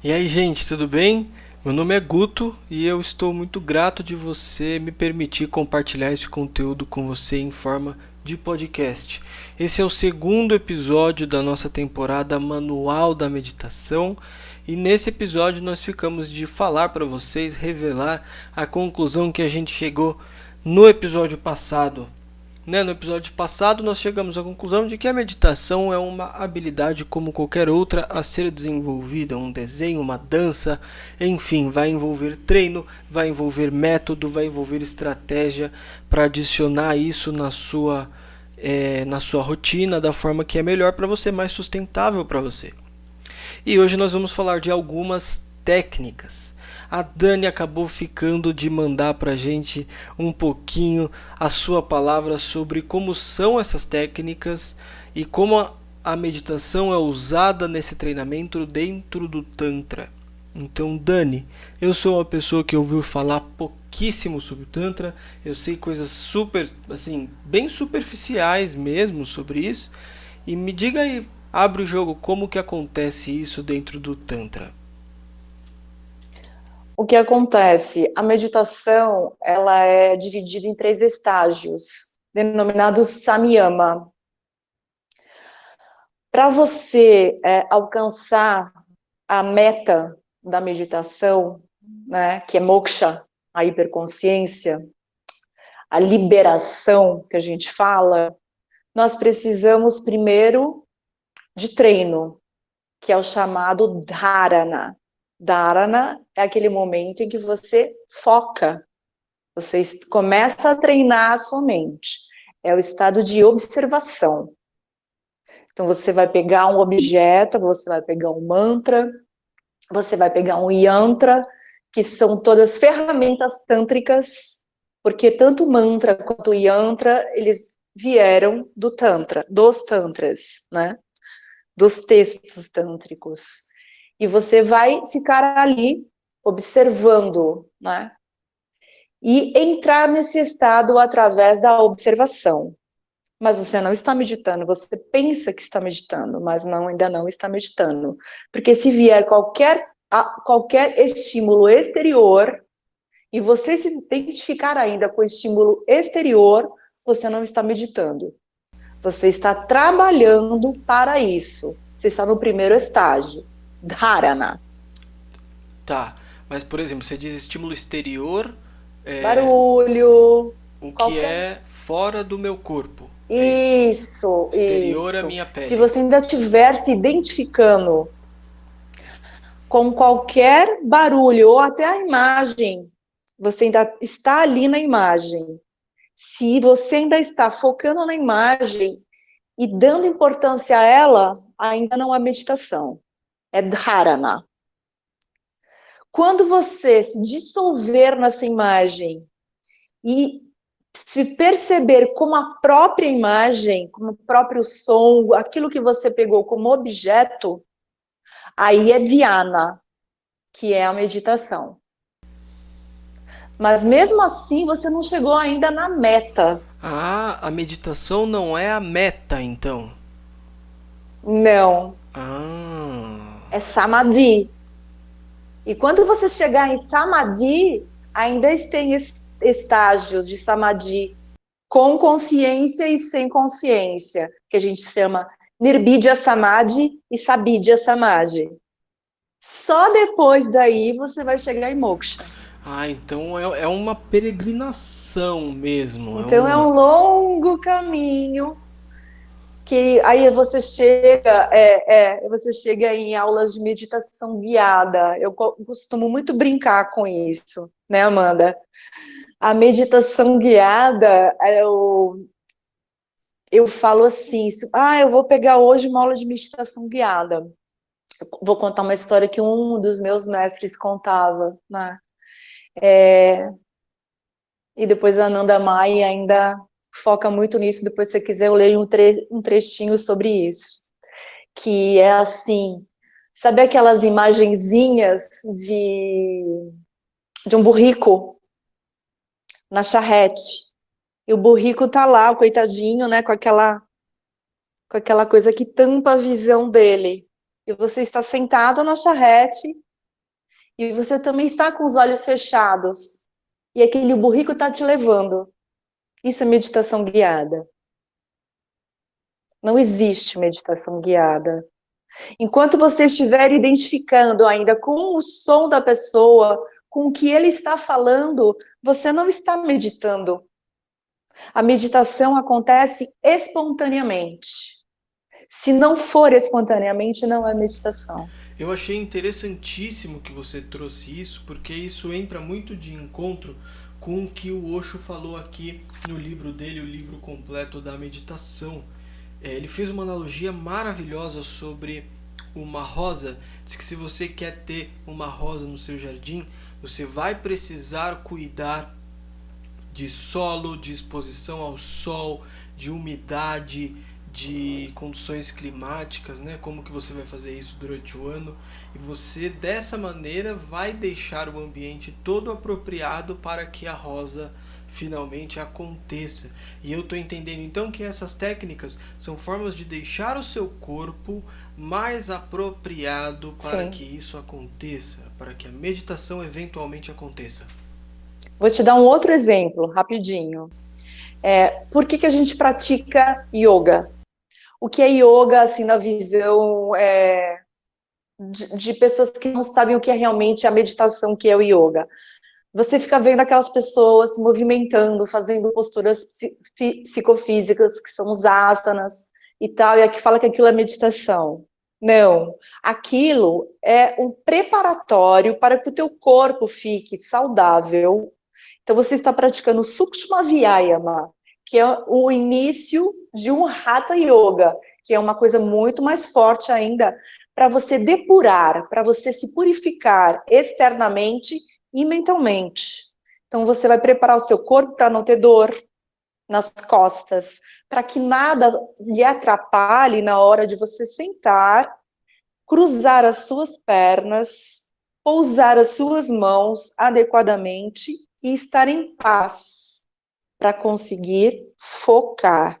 E aí, gente, tudo bem? Meu nome é Guto e eu estou muito grato de você me permitir compartilhar esse conteúdo com você em forma de podcast. Esse é o segundo episódio da nossa temporada Manual da Meditação e nesse episódio nós ficamos de falar para vocês, revelar a conclusão que a gente chegou no episódio passado. No episódio passado, nós chegamos à conclusão de que a meditação é uma habilidade como qualquer outra a ser desenvolvida, um desenho, uma dança, enfim, vai envolver treino, vai envolver método, vai envolver estratégia para adicionar isso na sua rotina da forma que é melhor para você, mais sustentável para você. E hoje nós vamos falar de algumas técnicas. A Dani acabou ficando de mandar pra gente um pouquinho a sua palavra sobre como são essas técnicas e como a meditação é usada nesse treinamento dentro do Tantra. Então, Dani, eu sou uma pessoa que ouviu falar pouquíssimo sobre o Tantra, eu sei coisas super, assim, bem superficiais mesmo sobre isso. E me diga aí, abre o jogo, como que acontece isso dentro do Tantra? O que acontece? A meditação, ela é dividida em três estágios, denominados samyama. Para você alcançar a meta da meditação, né, que é moksha, a hiperconsciência, a liberação que a gente fala, nós precisamos primeiro de treino, que é o chamado dharana. Dharana é aquele momento em que você foca. Você começa a treinar a sua mente. É o estado de observação. Então, você vai pegar um objeto, você vai pegar um mantra, você vai pegar um yantra, que são todas ferramentas tântricas, porque tanto o mantra quanto o yantra, eles vieram do tantra, dos tantras, né? Dos textos tântricos. E você vai ficar ali observando, né? E entrar nesse estado através da observação. Mas você não está meditando, você pensa que está meditando, mas não, ainda não está meditando. Porque se vier qualquer estímulo exterior, e você se identificar ainda com o estímulo exterior, você não está meditando. Você está trabalhando para isso. Você está no primeiro estágio, dharana. Tá, mas por exemplo, você diz estímulo exterior, é, Barulho, o que qualquer. é fora do meu corpo. É isso. Isso, Exterior é a isso. minha Se pele. você ainda estiver se identificando com qualquer barulho ou até a imagem, você ainda está ali na imagem. Se você ainda está focando na imagem e dando importância a ela, ainda não é meditação, é dharana. Quando você se dissolver nessa imagem e se perceber como a própria imagem, como o próprio som, aquilo que você pegou como objeto, aí é dhyana, que é a meditação. Mas mesmo assim, você não chegou ainda na meta. Ah, a meditação não é a meta, então. Não, Ah, é samadhi. E quando você chegar em samadhi, ainda tem estágios de samadhi com consciência e sem consciência, que a gente chama nirbidya samadhi e sabidya samadhi. Só depois daí você vai chegar em moksha. então é uma peregrinação mesmo. Então é um longo caminho que aí você chega em aulas de meditação guiada. Eu costumo muito brincar com isso, né, Amanda? A meditação guiada, eu falo assim, eu vou pegar hoje uma aula de meditação guiada. Eu vou contar uma história que um dos meus mestres contava, né? E depois a Ananda Mai ainda foca muito nisso. Depois, se você quiser, eu leio um trechinho sobre isso. Que é assim, sabe aquelas imagenzinhas de um burrico na charrete? E o burrico tá lá, o coitadinho, né, com aquela coisa que tampa a visão dele. E você está sentado na charrete e você também está com os olhos fechados, e aquele burrico está te levando. Isso é meditação guiada. Não existe meditação guiada. Enquanto você estiver identificando ainda com o som da pessoa, com o que ele está falando, você não está meditando. A meditação acontece espontaneamente. Se não for espontaneamente, não é meditação. Eu achei interessantíssimo que você trouxe isso, porque isso entra muito de encontro com o que o Osho falou aqui no livro dele, o livro completo da meditação. Ele fez uma analogia maravilhosa sobre uma rosa. Diz que se você quer ter uma rosa no seu jardim, você vai precisar cuidar de solo, de exposição ao sol, de umidade, de condições climáticas, né? Como que você vai fazer isso durante o ano? E você dessa maneira vai deixar o ambiente todo apropriado para que a rosa finalmente aconteça. E eu estou entendendo então que essas técnicas são formas de deixar o seu corpo mais apropriado para Sim. que isso aconteça, para que a meditação eventualmente aconteça. Vou te dar um outro exemplo, rapidinho. Por que a gente pratica yoga? O que é yoga, assim, na visão de pessoas que não sabem o que é realmente a meditação, que é o yoga? Você fica vendo aquelas pessoas se movimentando, fazendo posturas psicofísicas, que são os asanas e tal, e aqui fala que aquilo é meditação. Não, aquilo é um preparatório para que o teu corpo fique saudável. Então você está praticando o Sukshma Vyayama, que é o início de um Hatha Yoga, que é uma coisa muito mais forte ainda, para você depurar, para você se purificar externamente e mentalmente. Então você vai preparar o seu corpo para não ter dor nas costas, para que nada lhe atrapalhe na hora de você sentar, cruzar as suas pernas, pousar as suas mãos adequadamente e estar em paz para conseguir focar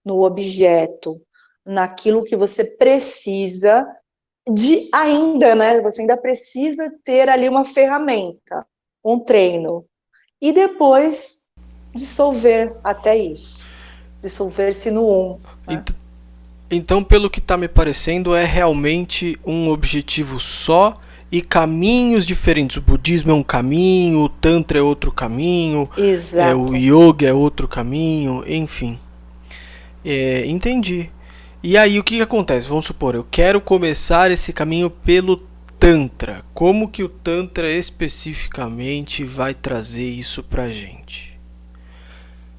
no objeto, naquilo que você precisa de ainda, né? Você ainda precisa ter ali uma ferramenta, um treino. E depois dissolver até isso. Dissolver-se no né? Então, pelo que está me parecendo, é realmente um objetivo só e caminhos diferentes. O budismo é um caminho, o tantra é outro caminho, o Exato. yoga é outro caminho, enfim. Entendi. E aí o que acontece? Vamos supor, eu quero começar esse caminho pelo tantra. Como que o tantra especificamente vai trazer isso pra gente?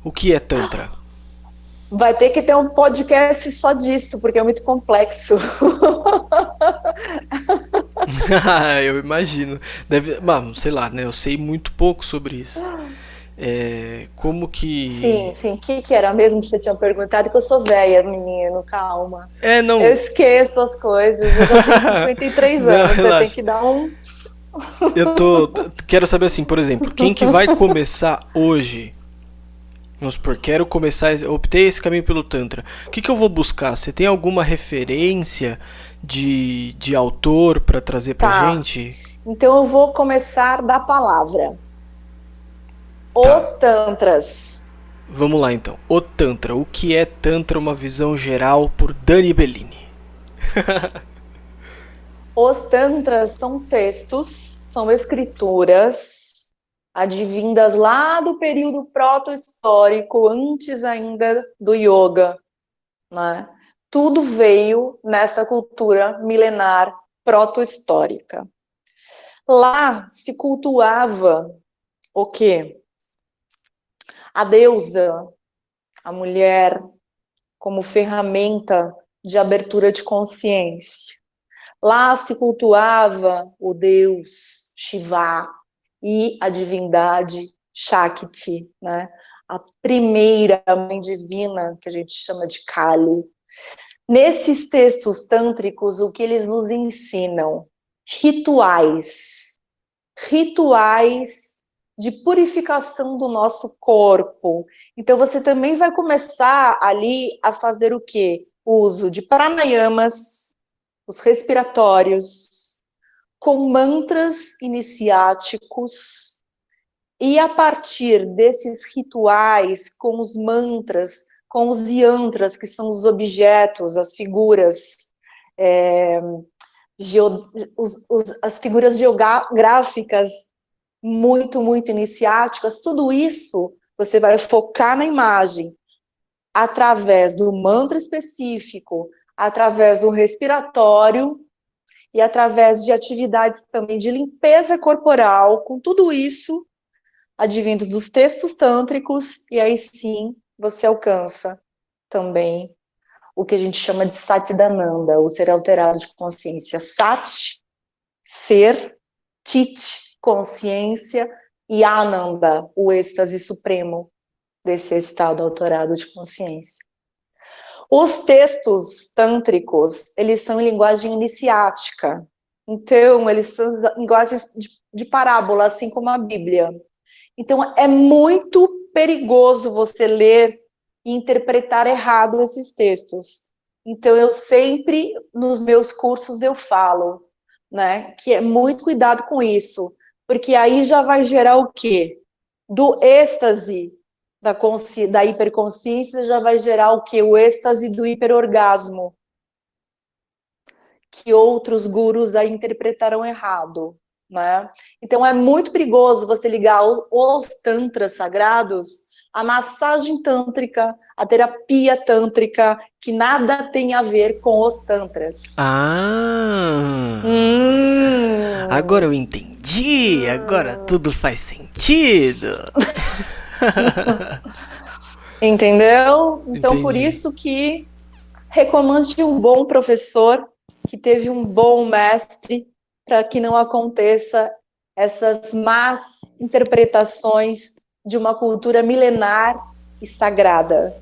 O que é tantra? Vai ter que ter um podcast só disso, porque é muito complexo. Eu imagino. Deve, sei lá, né? Eu sei muito pouco sobre isso. Como Sim, que. sim. O que era mesmo que você tinha perguntado? Que eu sou velha, menino, calma. Eu Não. esqueço as coisas, eu já tenho 53 Não, anos, você tem relaxa. que dar um... Quero saber assim, por exemplo, quem que vai começar hoje? Vamos supor, quero começar. Optei esse caminho pelo Tantra. O que eu vou buscar? Você tem alguma referência de autor para trazer pra Tá, gente? então eu vou começar da palavra. Tá. Os tantras. Vamos lá então. O Tantra. O que é Tantra? Uma visão geral por Dani Bellini. Os tantras são textos, são escrituras advindas lá do período proto-histórico, antes ainda do yoga, né? Tudo veio nessa cultura milenar proto-histórica. Lá se cultuava o quê? A deusa, a mulher, como ferramenta de abertura de consciência. Lá se cultuava o deus Shiva e a divindade Shakti, né? A primeira mãe divina, que a gente chama de Kali. Nesses textos tântricos, o que eles nos ensinam? Rituais. Rituais de purificação do nosso corpo. Então, você também vai começar ali a fazer o quê? O uso de pranayamas, os respiratórios, com mantras iniciáticos, e a partir desses rituais, com os mantras, com os yantras, que são os objetos, as figuras, as figuras geográficas muito, muito iniciáticas, tudo isso você vai focar na imagem através do mantra específico, através do respiratório e através de atividades também de limpeza corporal, com tudo isso advindos dos textos tântricos, e aí sim você alcança também o que a gente chama de Satchidananda, o ser alterado de consciência. Sat, ser, Chit, consciência, e Ananda, o êxtase supremo desse estado alterado de consciência. Os textos tântricos, eles são em linguagem iniciática, então eles são linguagens de parábola, assim como a Bíblia. Então é muito perigoso você ler e interpretar errado esses textos. Então eu sempre, nos meus cursos, eu falo, né, que é muito cuidado com isso, porque aí já vai gerar o quê? Do êxtase da hiperconsciência já vai gerar o quê? O êxtase do hiperorgasmo, que outros gurus aí interpretaram errado, né? Então é muito perigoso você ligar os tantras sagrados, a massagem tântrica, a terapia tântrica, que nada tem a ver com os tantras. Agora eu entendi, agora tudo faz sentido. Entendeu? Então, Entendi. por isso que recomende um bom professor, que teve um bom mestre, para que não aconteça essas más interpretações de uma cultura milenar e sagrada.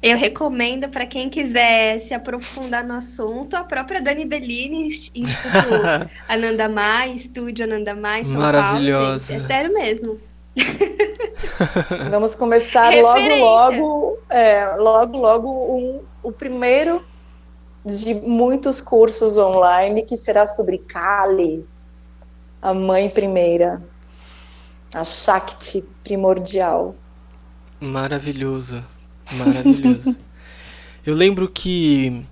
Eu recomendo para quem quiser se aprofundar no assunto, a própria Dani Bellini, Instituto Anandamai, Estúdio Anandamai, São Maravilhosa. Paulo, gente. É sério mesmo. Vamos começar logo o primeiro de muitos cursos online, que será sobre Kali, a mãe primeira, a Shakti primordial. Maravilhoso, maravilhoso. Eu lembro que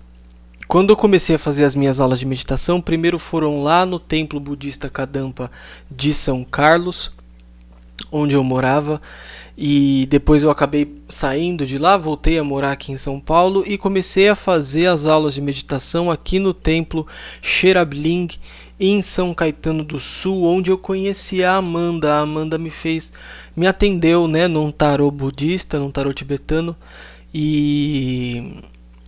quando eu comecei a fazer as minhas aulas de meditação, primeiro foram lá no templo budista Kadampa de São Carlos, onde eu morava, e depois eu acabei saindo de lá, voltei a morar aqui em São Paulo e comecei a fazer as aulas de meditação aqui no templo Sherabling, em São Caetano do Sul, onde eu conheci a Amanda. A Amanda me atendeu, né, num tarô budista, num tarô tibetano, e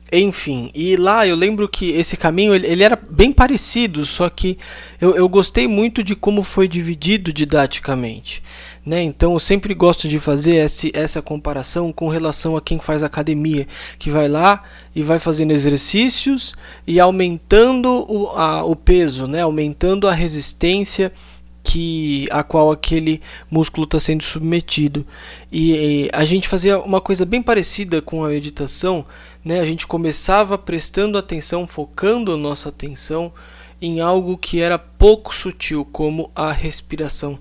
enfim, e lá eu lembro que esse caminho ele era bem parecido, só que eu gostei muito de como foi dividido didaticamente, né? Então eu sempre gosto de fazer essa comparação com relação a quem faz academia, que vai lá e vai fazendo exercícios e aumentando o peso, né? Aumentando a resistência a qual aquele músculo está sendo submetido. E a gente fazia uma coisa bem parecida com a meditação, né? A gente começava prestando atenção, focando a nossa atenção em algo que era pouco sutil, como a respiração.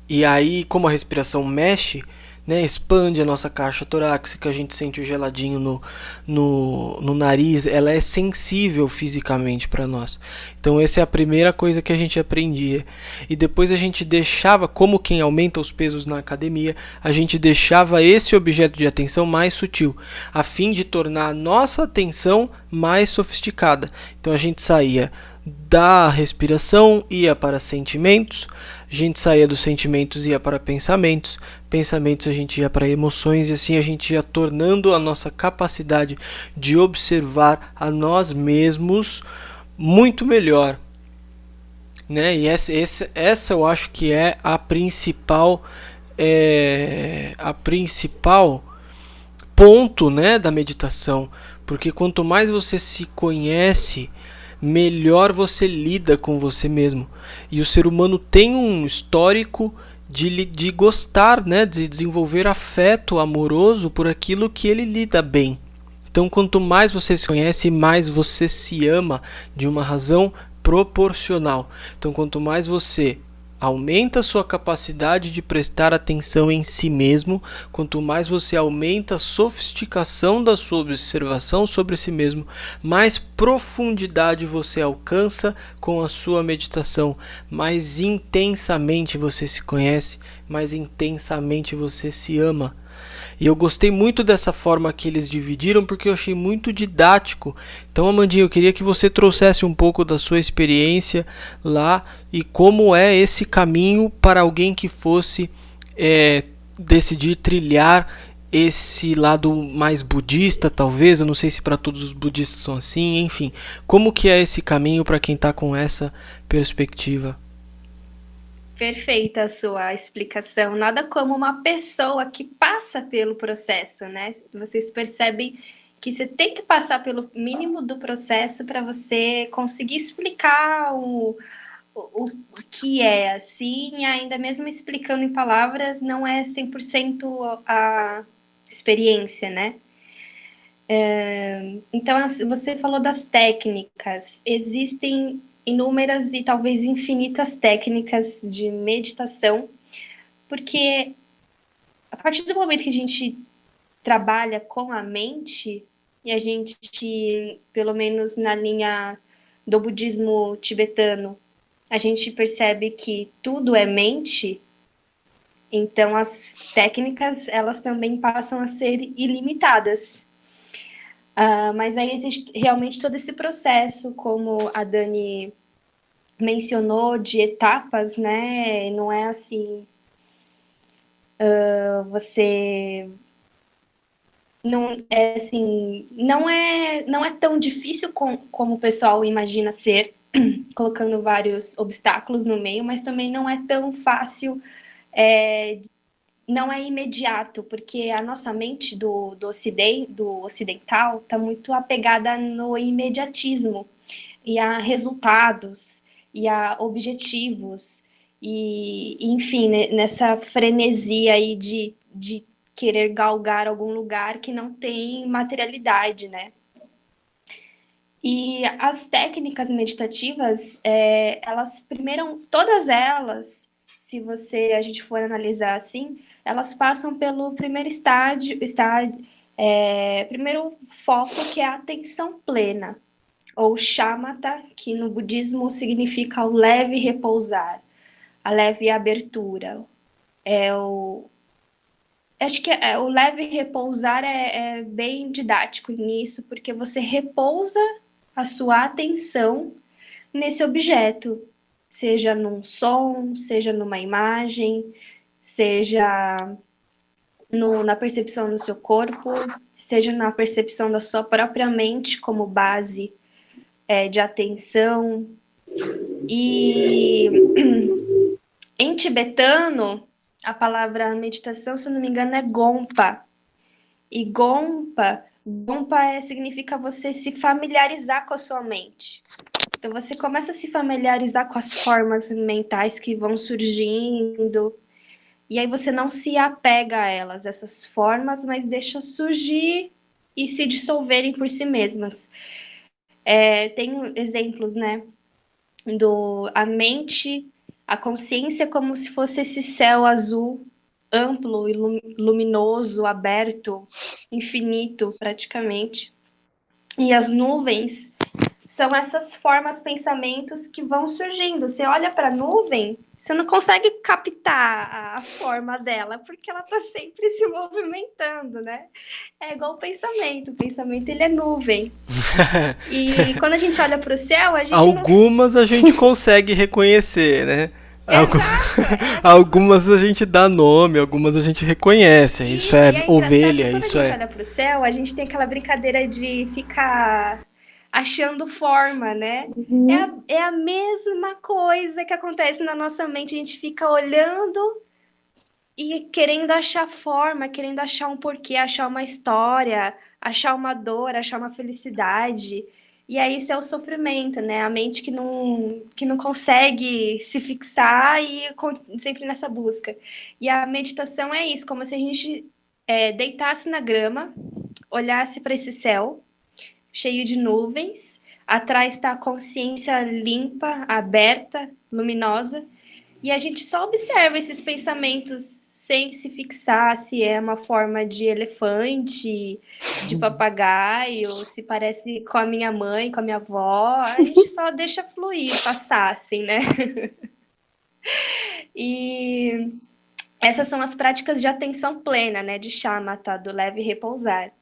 E aí, como a respiração mexe, né, expande a nossa caixa torácica, a gente sente o geladinho no nariz, ela é sensível fisicamente para nós. Então essa é a primeira coisa que a gente aprendia. E depois a gente deixava, como quem aumenta os pesos na academia, a gente deixava esse objeto de atenção mais sutil, a fim de tornar a nossa atenção mais sofisticada. Então a gente saía da respiração, ia para sentimentos, a gente saía dos sentimentos e ia para pensamentos, pensamentos a gente ia para emoções, e assim a gente ia tornando a nossa capacidade de observar a nós mesmos muito melhor, né? E essa eu acho que é a principal ponto, né, da meditação, porque quanto mais você se conhece, melhor você lida com você mesmo. E o ser humano tem um histórico de gostar, né, de desenvolver afeto amoroso por aquilo que ele lida bem, Então, quanto mais você se conhece, mais você se ama de uma razão proporcional. Então, quanto mais você aumenta a sua capacidade de prestar atenção em si mesmo, quanto mais você aumenta a sofisticação da sua observação sobre si mesmo, mais profundidade você alcança com a sua meditação, mais intensamente você se conhece, mais intensamente você se ama. E eu gostei muito dessa forma que eles dividiram, porque eu achei muito didático. Então, Amandinha, eu queria que você trouxesse um pouco da sua experiência lá e como é esse caminho para alguém que fosse decidir trilhar esse lado mais budista, talvez. Eu não sei se para todos os budistas são assim, enfim. Como que é esse caminho para quem está com essa perspectiva? Perfeita a sua explicação. Nada como uma pessoa que passa pelo processo, né? Vocês percebem que você tem que passar pelo mínimo do processo para você conseguir explicar o que é assim, e ainda mesmo explicando em palavras, não é 100% a experiência, né? Então, você falou das técnicas. Existem inúmeras e talvez infinitas técnicas de meditação, porque a partir do momento que a gente trabalha com a mente, e a gente, pelo menos na linha do budismo tibetano, a gente percebe que tudo é mente, então as técnicas, elas também passam a ser ilimitadas. Mas aí existe realmente todo esse processo, como a Dani mencionou, de etapas, né? Não é assim, você não é assim, não é tão difícil como o pessoal imagina ser, colocando vários obstáculos no meio, mas também não é tão fácil, não é imediato, porque a nossa mente do ocidental está muito apegada no imediatismo e a resultados e a objetivos e enfim, né, nessa frenesia aí de querer galgar algum lugar que não tem materialidade, né? E as técnicas meditativas, elas primeiro, todas elas, se a gente for analisar assim, elas passam pelo primeiro primeiro foco, que é a atenção plena, ou shamatha, que no budismo significa o leve repousar, a leve abertura. Acho que o leve repousar é bem didático nisso, porque você repousa a sua atenção nesse objeto, seja num som, seja numa imagem, seja na percepção do seu corpo, seja na percepção da sua própria mente como base de atenção. E em tibetano, a palavra meditação, se não me engano, é gompa. E gompa significa você se familiarizar com a sua mente. Então você começa a se familiarizar com as formas mentais que vão surgindo, e aí você não se apega a elas, essas formas, mas deixa surgir e se dissolverem por si mesmas. Tem exemplos, né? A mente, a consciência como se fosse esse céu azul, amplo, luminoso, aberto, infinito praticamente. E as nuvens são essas formas, pensamentos que vão surgindo. Você olha para a nuvem, você não consegue captar a forma dela, porque ela está sempre se movimentando, né? É igual o pensamento ele é nuvem. E quando a gente olha para o céu, a gente Algumas a gente consegue reconhecer, né? Algumas a gente dá nome, algumas a gente reconhece. Isso é ovelha, isso é. Quando a gente olha para o céu, a gente tem aquela brincadeira de ficar achando forma, né? Uhum. É a mesma coisa que acontece na nossa mente. A gente fica olhando e querendo achar forma, querendo achar um porquê, achar uma história, achar uma dor, achar uma felicidade. E aí isso é o sofrimento, né? A mente que não consegue se fixar e sempre nessa busca. E a meditação é isso, como se a gente deitasse na grama, olhasse para esse céu cheio de nuvens, atrás está a consciência limpa, aberta, luminosa, e a gente só observa esses pensamentos sem se fixar se é uma forma de elefante, de papagaio, se parece com a minha mãe, com a minha avó. A gente só deixa fluir, passar, assim, né? E essas são as práticas de atenção plena, né? De shamatha, do leve repousar.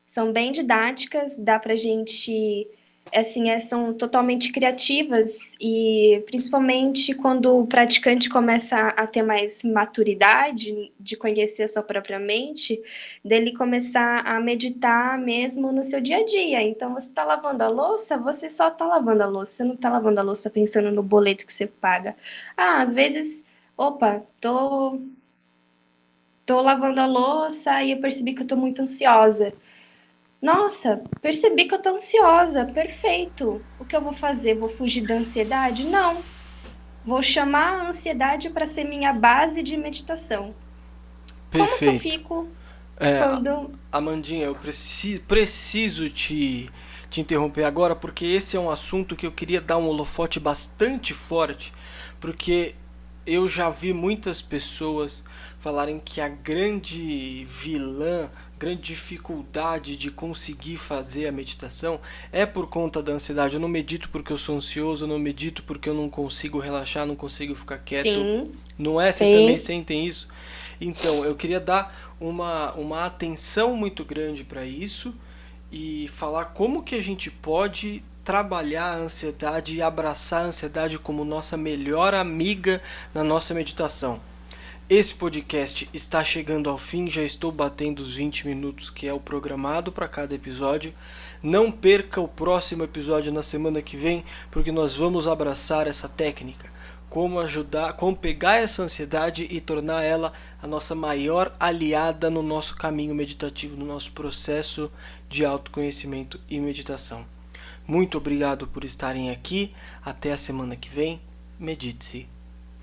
São bem didáticas, dá pra gente, assim, são totalmente criativas e principalmente quando o praticante começa a ter mais maturidade de conhecer a sua própria mente, dele começar a meditar mesmo no seu dia a dia. Então, você tá lavando a louça, você só tá lavando a louça, você não tá lavando a louça pensando no boleto que você paga. Às vezes, opa, tô lavando a louça e eu percebi que eu tô muito ansiosa. Nossa, percebi que eu tô ansiosa, perfeito. O que eu vou fazer? Vou fugir da ansiedade? Não. Vou chamar a ansiedade para ser minha base de meditação. Como que eu Perfeito. fico É, quando... Amandinha, eu preciso te interromper agora, porque esse é um assunto que eu queria dar um holofote bastante forte, porque eu já vi muitas pessoas falarem que a grande vilã, grande dificuldade de conseguir fazer a meditação é por conta da ansiedade. Eu não medito porque eu sou ansioso, eu não medito porque eu não consigo relaxar, não consigo ficar quieto. Sim, Não é? Vocês também Sim. sentem isso? Então, eu queria dar uma atenção muito grande para isso e falar como que a gente pode trabalhar a ansiedade e abraçar a ansiedade como nossa melhor amiga na nossa meditação. Esse podcast está chegando ao fim, já estou batendo os 20 minutos que é o programado para cada episódio. Não perca o próximo episódio na semana que vem, porque nós vamos abraçar essa técnica. Como ajudar, como pegar essa ansiedade e tornar ela a nossa maior aliada no nosso caminho meditativo, no nosso processo de autoconhecimento e meditação. Muito obrigado por estarem aqui. Até a semana que vem. Medite-se.